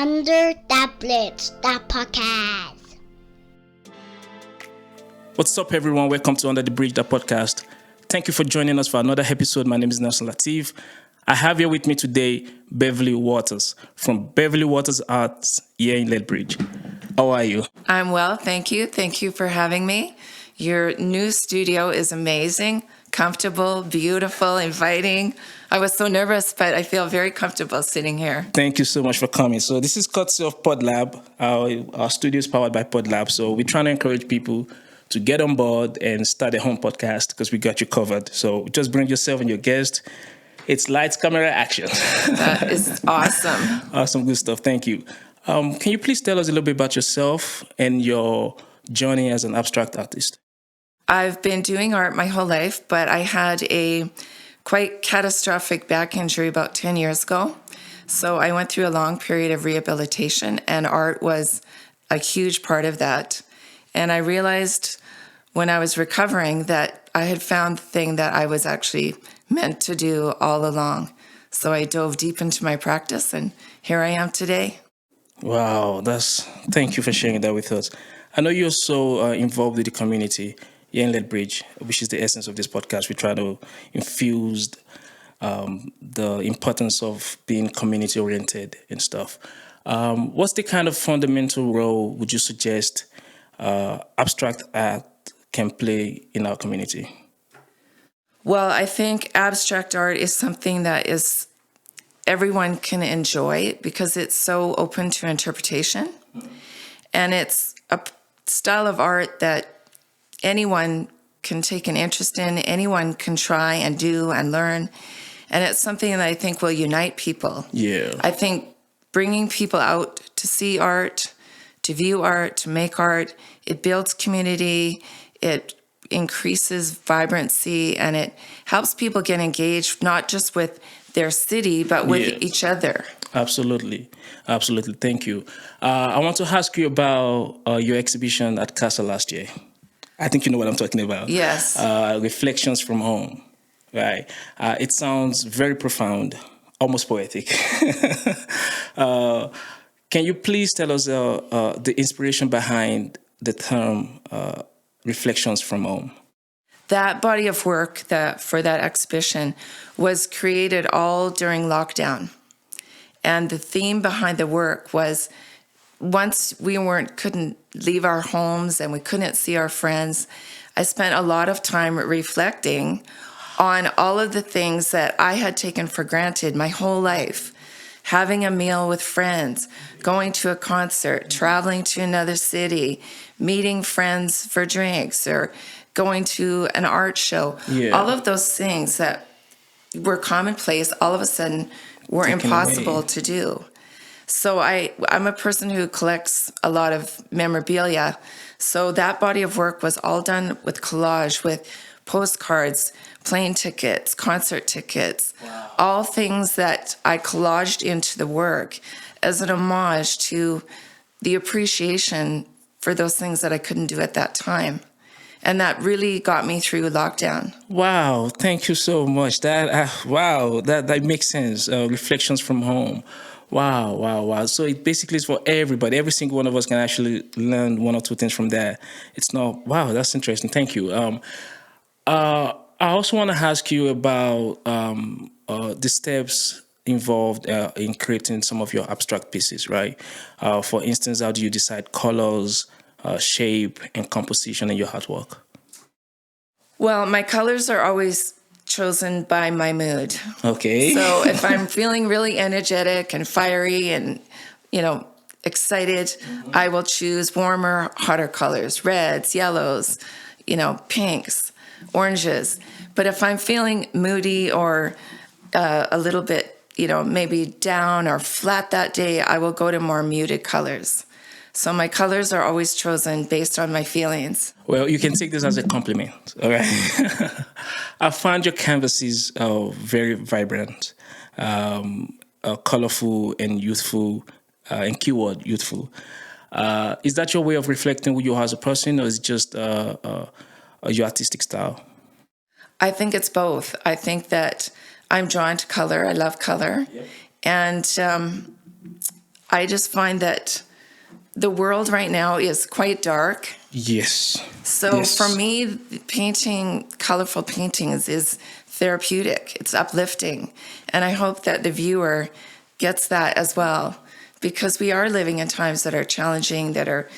Under the Blitz, the podcast. What's up, everyone? Welcome to Under the Bridge, the podcast. Thank you for joining us for another episode. My name is Nelson Lateeph. I have here with me today Beverly Waters from Beverly Waters Arts here in Lethbridge. How are you? I'm well, thank you. Thank you for having me. Your new studio is amazing, comfortable, beautiful, inviting. I was so nervous, but I feel very comfortable sitting here. Thank you so much for coming. So this is courtesy of PodLab. Our studio is powered by PodLab. So we're trying to encourage people to get on board and start a home podcast because we got you covered. So just bring yourself and your guest. It's lights, camera, action. That is awesome. Awesome, good stuff. Thank you. Can you please tell us a little bit about yourself and your journey as an abstract artist? I've been doing art my whole life, but I had a quite catastrophic back injury about 10 years ago. So I went through a long period of rehabilitation, and art was a huge part of that. And I realized when I was recovering that I had found the thing that I was actually meant to do all along. So I dove deep into my practice, and here I am today. Wow, thank you for sharing that with us. I know you're so involved with the community here in Lethbridge, which is the essence of this podcast. We try to infuse the importance of being community-oriented and stuff. What's the kind of fundamental role would you suggest abstract art can play in our community? Well, I think abstract art is something that everyone can enjoy because it's so open to interpretation. And it's a style of art that anyone can take an interest in, anyone can try and do and learn. And it's something that I think will unite people. Yeah. I think bringing people out to see art, to view art, to make art, it builds community, it increases vibrancy, and it helps people get engaged, not just with their city, but with each other. Absolutely. Absolutely. Thank you. I want to ask you about your exhibition at Casa last year. I think you know what I'm talking about. Yes. Reflections from Home. Right. It sounds very profound, almost poetic. Can you please tell us the inspiration behind the term Reflections from Home? That body of work for that exhibition was created all during lockdown. And the theme behind the work was once we couldn't leave our homes and we couldn't see our friends, I spent a lot of time reflecting on all of the things that I had taken for granted my whole life. Having a meal with friends, going to a concert, traveling to another city, meeting friends for drinks, or going to an art show. Yeah. All of those things that were commonplace all of a sudden were impossible to do. So I'm a person who collects a lot of memorabilia. So that body of work was all done with collage, with postcards, plane tickets, concert tickets, all things that I collaged into the work as an homage to the appreciation for those things that I couldn't do at that time. And that really got me through lockdown. Wow, thank you so much. That makes sense. Reflections from Home. Wow. So it basically is for everybody. Every single one of us can actually learn one or two things from that. It's not, wow, that's interesting. Thank you. I also want to ask you about the steps involved in creating some of your abstract pieces, right? For instance, how do you decide colors, shape, and composition in your artwork? Well, my colors are always chosen by my mood. Okay. So if I'm feeling really energetic and fiery and, excited, I will choose warmer, hotter colors, reds, yellows, pinks, oranges. But if I'm feeling moody or a little bit, maybe down or flat that day, I will go to more muted colors. So my colors are always chosen based on my feelings. Well, you can take this as a compliment, all right? I find your canvases very vibrant, colorful, and youthful, and keyword youthful. Is that your way of reflecting who you are as a person, or is it just your artistic style? I think it's both. I think that I'm drawn to color. I love color. Yep. And I just find that the world right now is quite dark. Yes. So Yes. for me, painting colorful paintings is therapeutic. It's uplifting. And I hope that the viewer gets that as well, because we are living in times that are challenging, that are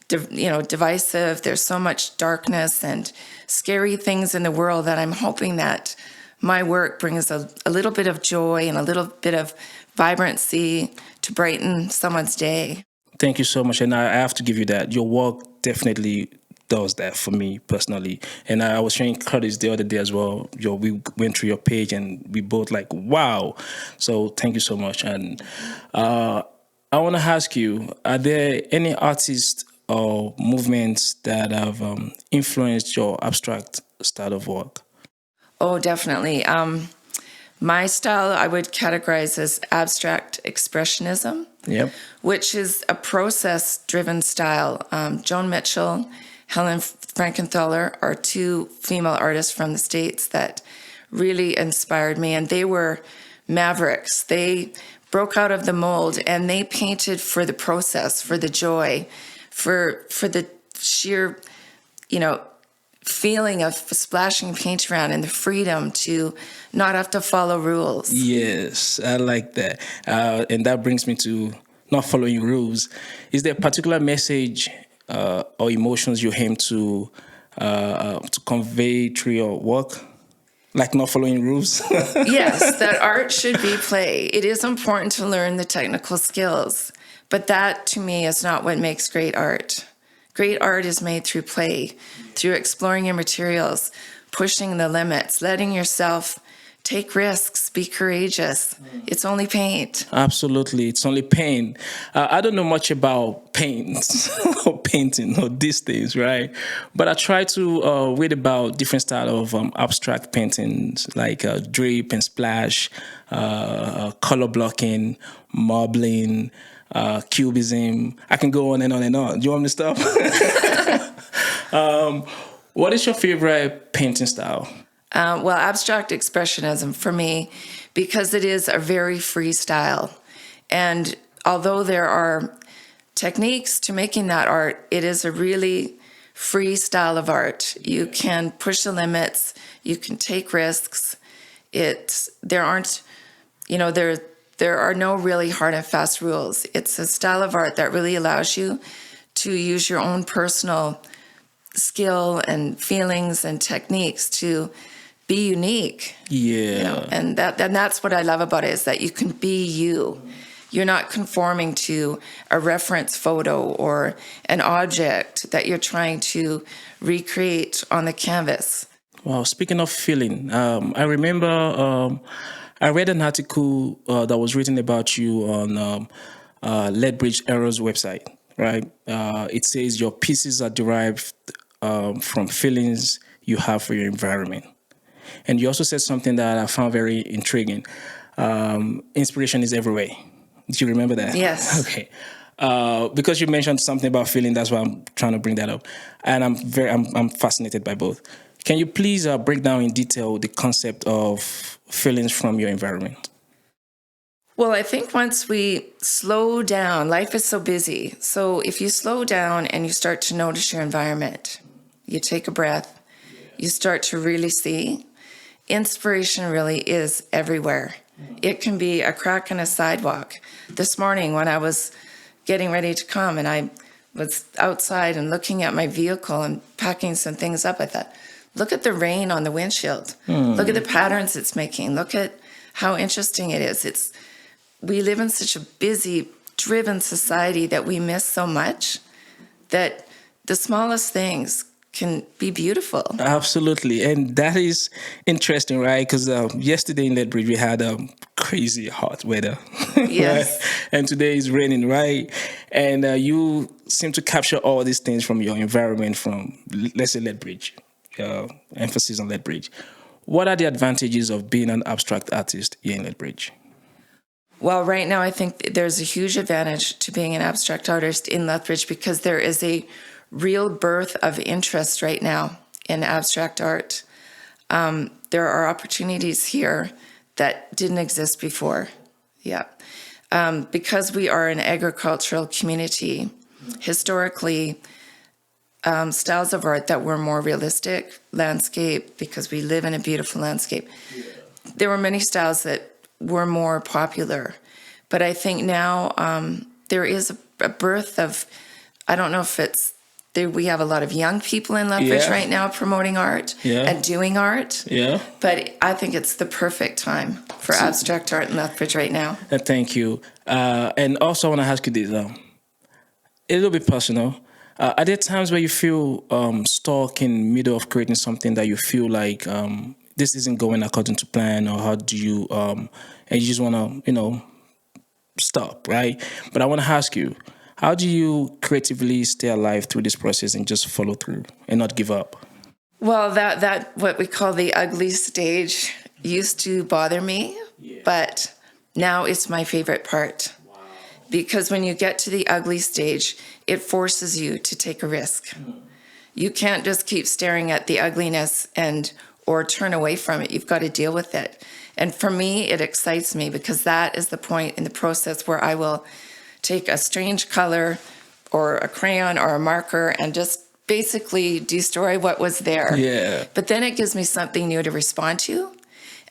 divisive. There's so much darkness and scary things in the world that I'm hoping that my work brings a little bit of joy and a little bit of vibrancy to brighten someone's day. Thank you so much. And I have to give you that. Your work definitely does that for me personally. And I was showing Curtis the other day as well. We went through your page and we both like, wow. So thank you so much. And I want to ask you, are there any artists or movements that have influenced your abstract style of work? Oh, definitely. My style I would categorize as abstract expressionism, Yep. which is a process-driven style. Joan Mitchell, Helen Frankenthaler are two female artists from the States that really inspired me, and they were Mavericks. They broke out of the mold, and they painted for the process, for the joy, for the sheer, feeling of splashing paint around and the freedom to not have to follow rules. Yes, I like that. And that brings me to not following rules. Is there a particular message or emotions you aim to convey through your work? Like not following rules? Yes, that art should be play. It is important to learn the technical skills, but that to me is not what makes great art. Great art is made through play, through exploring your materials, pushing the limits, letting yourself take risks, be courageous. It's only paint. Absolutely. It's only paint. I don't know much about paint or painting or these things, right? But I try to read about different style of abstract paintings like drape and splash, color blocking, marbling, cubism. I can go on and on and on. Do you want me to stop? What is your favorite painting style? Well, abstract expressionism for me, because it is a very free style. And although there are techniques to making that art, it is a really free style of art. You can push the limits, you can take risks. There are no really hard and fast rules. It's a style of art that really allows you to use your own personal skill and feelings and techniques to be unique. Yeah. And that's what I love about it, is that you can be you. You're not conforming to a reference photo or an object that you're trying to recreate on the canvas. Wow, speaking of feeling, I remember I read an article that was written about you on Lethbridge Error's website, right? It says your pieces are derived from feelings you have for your environment. And you also said something that I found very intriguing. Inspiration is everywhere. Do you remember that? Yes. Okay. Because you mentioned something about feeling, that's why I'm trying to bring that up. And I'm fascinated by both. Can you please break down in detail the concept of feelings from your environment? Well, I think once we slow down, life is so busy. So if you slow down and you start to notice your environment, you take a breath, you start to really see, inspiration really is everywhere. It can be a crack in a sidewalk. This morning when I was getting ready to come and I was outside and looking at my vehicle and packing some things up, I thought, look at the rain on the windshield. Look at the patterns it's making. Look at how interesting it is. We live in such a busy, driven society that we miss so much that the smallest things can be beautiful. Absolutely. And that is interesting, right? Because yesterday in Lethbridge, we had crazy hot weather. Yes. Right? And today is raining, right? And you seem to capture all these things from your environment from, let's say, Lethbridge. Emphasis on Lethbridge. What are the advantages of being an abstract artist here in Lethbridge? Well, right now, I think there's a huge advantage to being an abstract artist in Lethbridge because there is a real birth of interest right now in abstract art. There are opportunities here that didn't exist before. Yeah. because we are an agricultural community, historically, styles of art that were more realistic, landscape, because we live in a beautiful landscape. There were many styles that were more popular. But I think now there is a birth of, I don't know if it's, we have a lot of young people in Lethbridge right now promoting art and doing art. Yeah. But I think it's the perfect time for abstract art in Lethbridge right now. Thank you. And also I want to ask you this, a little bit personal. Are there times where you feel stuck in the middle of creating something that you feel like this isn't going according to plan, or how do you, and you just want to, stop, right? But I want to ask you, how do you creatively stay alive through this process and just follow through and not give up? Well, that what we call the ugly stage used to bother me, but now it's my favorite part. Wow. Because when you get to the ugly stage, it forces you to take a risk. You can't just keep staring at the ugliness or turn away from it. You've got to deal with it. And for me, it excites me because that is the point in the process where I will take a strange color or a crayon or a marker and just basically destroy what was there. Yeah. But then it gives me something new to respond to.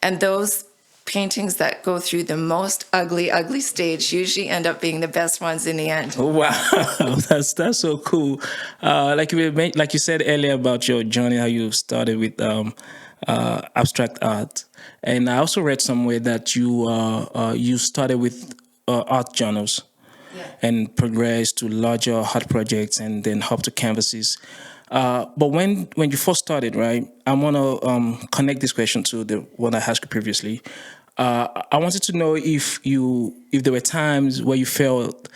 And those paintings that go through the most ugly stage usually end up being the best ones in the end. Wow, that's so cool. Like you said earlier about your journey, how you started with abstract art, and I also read somewhere that you started with art journals. Yeah. And progressed to larger art projects and then up to canvases. But when you first started, right, I want to connect this question to the one I asked you previously. I wanted to know if there were times where you felt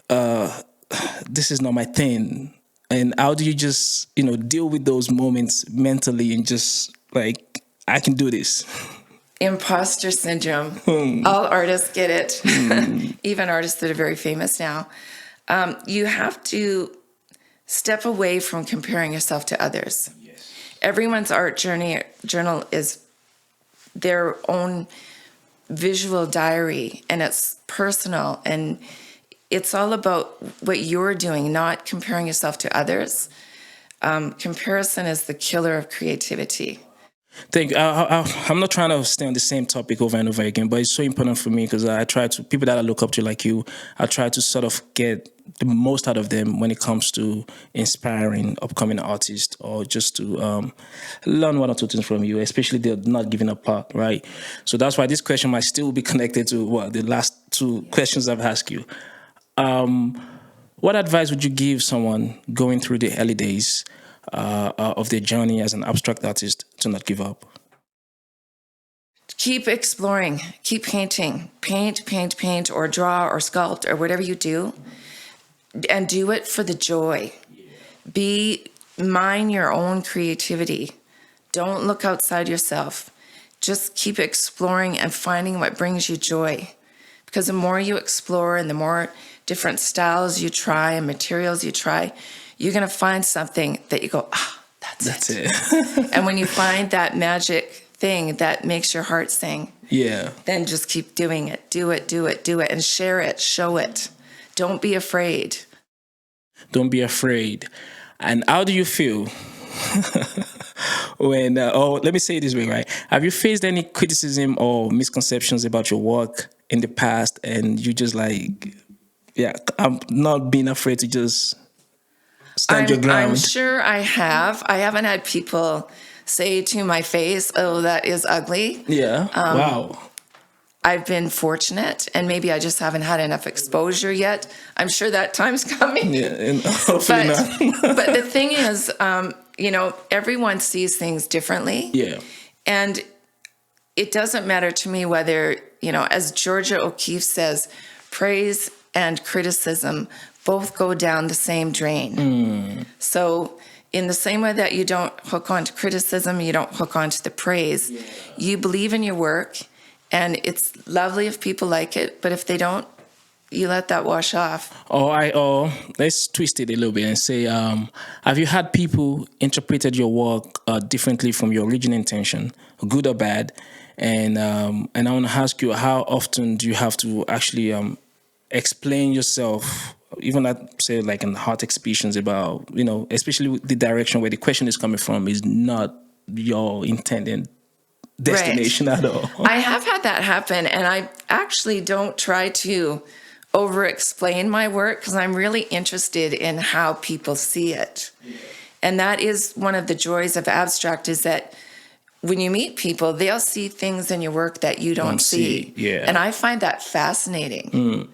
this is not my thing, and how do you just deal with those moments mentally and just like, I can do this. Imposter syndrome. All artists get it. Even artists that are very famous now. You have to step away from comparing yourself to others. Yes. Everyone's art journal is their own visual diary, and it's personal, and it's all about what you're doing, not comparing yourself to others. Comparison is the killer of creativity. Thank you. I'm not trying to stay on the same topic over and over again, but it's so important for me because I try to, people that I look up to like you, I try to sort of get the most out of them when it comes to inspiring upcoming artists, or just to learn one or two things from you, especially the not giving up part, right? So that's why this question might still be connected to the last two questions I've asked you. What advice would you give someone going through the early days of their journey as an abstract artist to not give up? Keep exploring, keep painting, paint, or draw or sculpt or whatever you do, and do it for the joy. Mine your own creativity. Don't look outside yourself. Just keep exploring and finding what brings you joy. Because the more you explore and the more different styles you try and materials you try, you're going to find something that you go, that's it. And when you find that magic thing that makes your heart sing, then just keep doing it. Do it, and share it, show it. Don't be afraid. Don't be afraid. And how do you feel when, let me say it this way, right? Have you faced any criticism or misconceptions about your work in the past, and you just like, I'm not being afraid to just stand your ground? I'm sure I have. I haven't had people say to my face, "Oh, that is ugly." Yeah. Wow. I've been fortunate, and maybe I just haven't had enough exposure yet. I'm sure that time's coming. Yeah, and hopefully not. But the thing is, everyone sees things differently. Yeah. And it doesn't matter to me whether, as Georgia O'Keeffe says, praise and criticism both go down the same drain. So in the same way that you don't hook onto criticism, you don't hook onto the praise, you believe in your work, and it's lovely if people like it, but if they don't, you let that wash off. Let's twist it a little bit and say, have you had people interpreted your work differently from your original intention, good or bad, and I want to ask you, how often do you have to actually explain yourself, even at say like in hot exhibitions, about, especially with the direction where the question is coming from is not your intended destination at all. I have had that happen, and I actually don't try to over-explain my work because I'm really interested in how people see it. And that is one of the joys of abstract, is that when you meet people, they'll see things in your work that you don't see. Yeah. And I find that fascinating.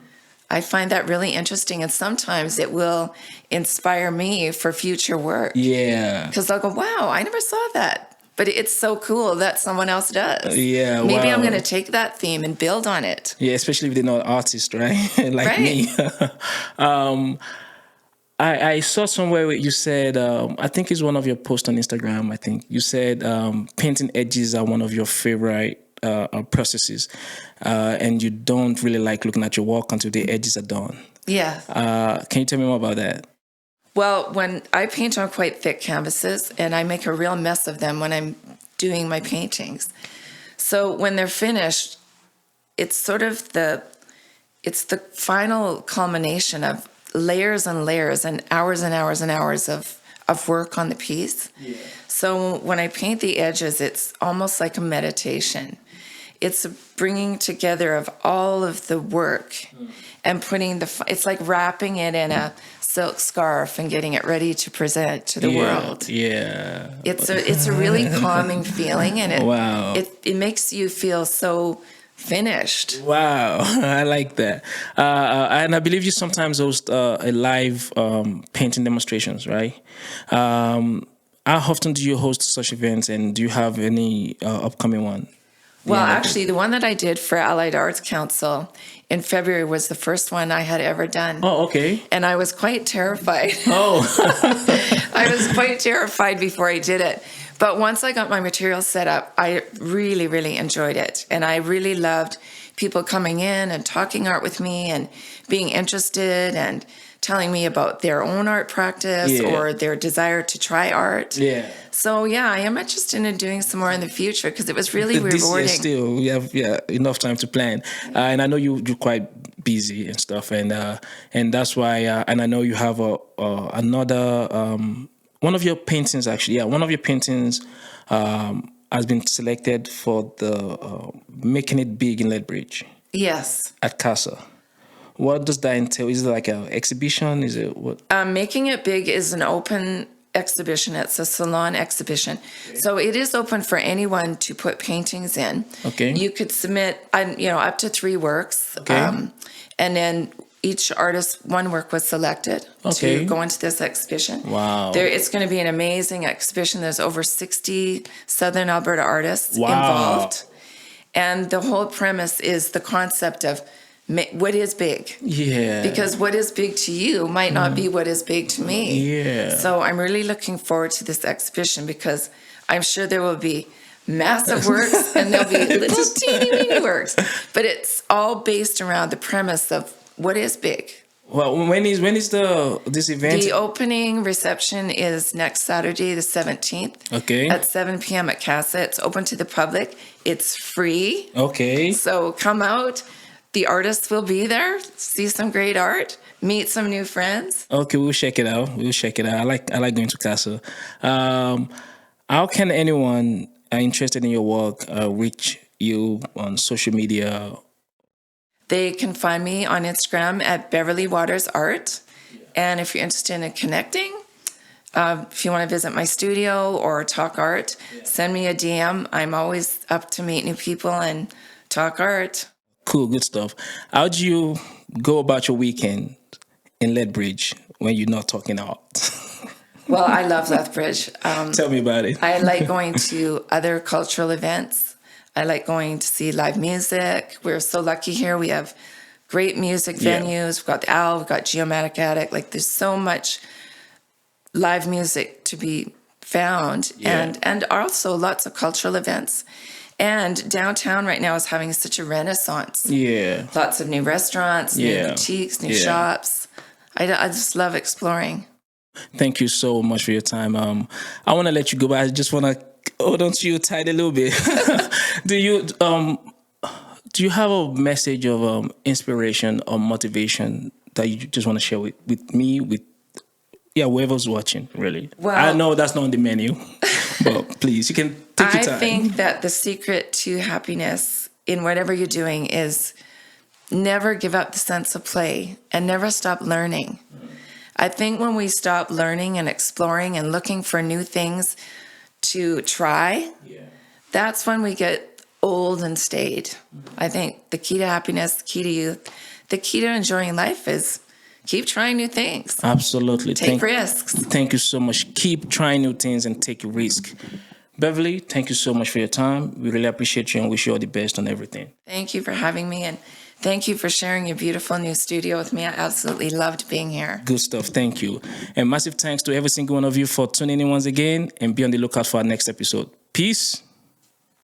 I find that really interesting, and sometimes it will inspire me for future work. Yeah. Because I'll go, wow, I never saw that. But it's so cool that someone else does. Yeah, Maybe wow. I'm going to take that theme and build on it. Yeah, especially if they're not artists, right? Like Right. me. I saw somewhere where you said, I think it's one of your posts on Instagram, I think. You said painting edges are one of your favorite processes. And you don't really like looking at your work until the edges are done. Yeah. Can you tell me more about that? Well, when I paint on quite thick canvases, and I make a real mess of them when I'm doing my paintings. So when they're finished, it's sort of the final culmination of layers and layers and hours and hours and hours of work on the piece. Yeah. So when I paint the edges, it's almost like a meditation. It's a bringing together of all of the work and putting it's like wrapping it in a silk scarf and getting it ready to present to the world. Yeah. It's a really calming feeling, and it makes you feel so finished. Wow, I like that. And I believe you sometimes host a live painting demonstrations, right? How often do you host such events, and do you have any upcoming one? Well, actually, the one that I did for Allied Arts Council in February was the first one I had ever done. Oh, okay. And I was quite terrified. Oh. I was quite terrified before I did it. But once I got my material set up, I really, really enjoyed it. And I really loved people coming in and talking art with me and being interested and telling me about their own art practice or their desire to try art. Yeah. So, yeah, I am interested in doing some more in the future because it was really rewarding. This year still, we have enough time to plan. And I know you're quite busy and stuff. And that's why, and I know you have another, one of your paintings, actually. Yeah, one of your paintings has been selected for the Making It Big in Lethbridge. Yes. At Casa. What does that entail? Is it like an exhibition? Is it what? Making It Big is an open exhibition. It's a salon exhibition. Okay. So it is open for anyone to put paintings in. Okay. You could submit, up to 3 works. Okay. And then each artist, one work was selected to go into this exhibition. Wow. It's going to be an amazing exhibition. There's over 60 Southern Alberta artists involved. And the whole premise is the concept of what is big? Yeah. Because what is big to you might not be what is big to me. Yeah. So I'm really looking forward to this exhibition because I'm sure there will be massive works and there'll be little teeny weeny works. But it's all based around the premise of what is big. Well, when is this event? The opening reception is next Saturday, the 17th. Okay. At 7 p.m. at Casa. It's open to the public. It's free. Okay. So come out. The artists will be there, see some great art, meet some new friends. Okay, we'll check it out. I like going to Casa. How can anyone interested in your work reach you on social media? They can find me on Instagram at Beverly Waters Art. And if you're interested in connecting, if you want to visit my studio or talk art, send me a DM. I'm always up to meet new people and talk art. Cool, good stuff. How do you go about your weekend in Lethbridge when you're not talking art? Well, I love Lethbridge. Tell me about it. I like going to other cultural events. I like going to see live music. We're so lucky here. We have great music venues. We've got the Owl, we've got Geomatic Attic. Like, there's so much live music to be found, and also lots of cultural events. And downtown right now is having such a renaissance. Yeah. Lots of new restaurants, new boutiques, new shops. I just love exploring. Thank you so much for your time. I want to let you go, but I just want to hold on to you tight a little bit. Do you have a message of inspiration or motivation that you just want to share with me, with whoever's watching, really? Well, I know that's not on the menu, but please, you can take your time. I think that the secret to happiness in whatever you're doing is never give up the sense of play and never stop learning. I think when we stop learning and exploring and looking for new things to try, that's when we get old and staid. I think the key to happiness, the key to youth, the key to enjoying life is keep trying new things. Absolutely. Take risks. Thank you so much. Keep trying new things and take a risk. Beverly, thank you so much for your time. We really appreciate you and wish you all the best on everything. Thank you for having me, and thank you for sharing your beautiful new studio with me. I absolutely loved being here. Good stuff. Thank you. And massive thanks to every single one of you for tuning in once again, and be on the lookout for our next episode. Peace.